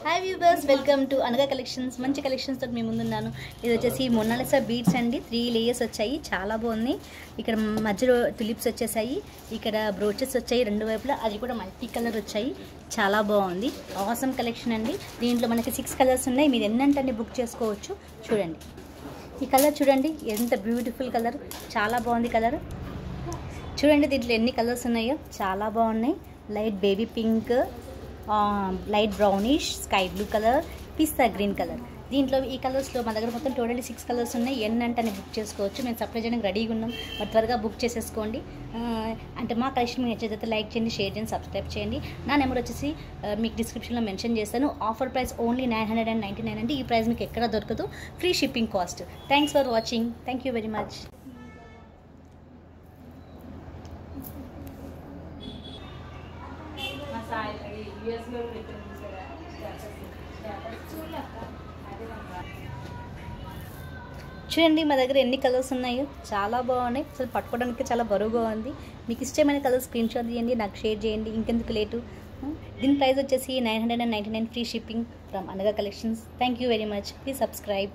Hi viewers, welcome to అనగా collections. మంచి collections తోటి మేము ముందున్నాను. ఇది వచ్చేసి మొనాలిసా బీడ్స్ అండి. 3 లేయర్స్ వచ్చాయి, చాలా బాగుంది. ఇక్కడ మధ్యలో టులిప్స్ వచ్చేసాయి, ఇక్కడ బ్రోచెస్ వచ్చాయి రెండు వైపులా, అది కూడా మల్టీ కలర్ వచ్చాయి. చాలా బాగుంది, ఆసమ్ కలెక్షన్ అండి. దీంట్లో మనకి 6 కలర్స్ ఉన్నాయి, మీరు ఎన్నంటే బుక్ చేసుకోవచ్చు. చూడండి ఈ కలర్, చూడండి ఎంత బ్యూటిఫుల్ కలర్, చాలా బాగుంది కలర్. చూడండి దీంట్లో ఎన్ని కలర్స్ ఉన్నాయో, చాలా బాగున్నాయి. Light baby pink, light brownish, sky blue colour, pista green colour. దీంట్లో ఈ కలర్స్లో మా దగ్గర మొత్తం టోటల్లీ 6 కలర్స్ ఉన్నాయి. ఎన్నంటే బుక్ చేసుకోవచ్చు. మేము సప్లై చేయడానికి రెడీగా ఉన్నాం, మరి త్వరగా బుక్ చేసేసుకోండి. అంటే మా కలెక్షన్ మీకు నచ్చితే లైక్ చేయండి, షేర్ చేయండి, సబ్స్క్రైబ్ చేయండి. నా నెంబర్ వచ్చేసి మీకు డిస్క్రిప్షన్లో మెన్షన్ చేస్తాను. ఆఫర్ ప్రైస్ ఓన్లీ 999 అండి. ఈ ప్రైస్ మీకు ఎక్కడ దొరకదు, free shipping cost. Thanks for watching, thank you very much. చూడండి మా దగ్గర ఎన్ని కలర్స్ ఉన్నాయో, చాలా బాగున్నాయి. అసలు పట్టుకోవడానికి చాలా బరువుగా ఉంది. మీకు ఇష్టమైన కలర్ స్క్రీన్ షాట్ తీయండి, నాకు షేర్ చేయండి. ఇంకెందుకు లేటు. దీని ప్రైస్ వచ్చేసి 999 ఫ్రీ షిప్పింగ్ ఫ్రమ్ అనగా collections. Thank you very much. Please subscribe.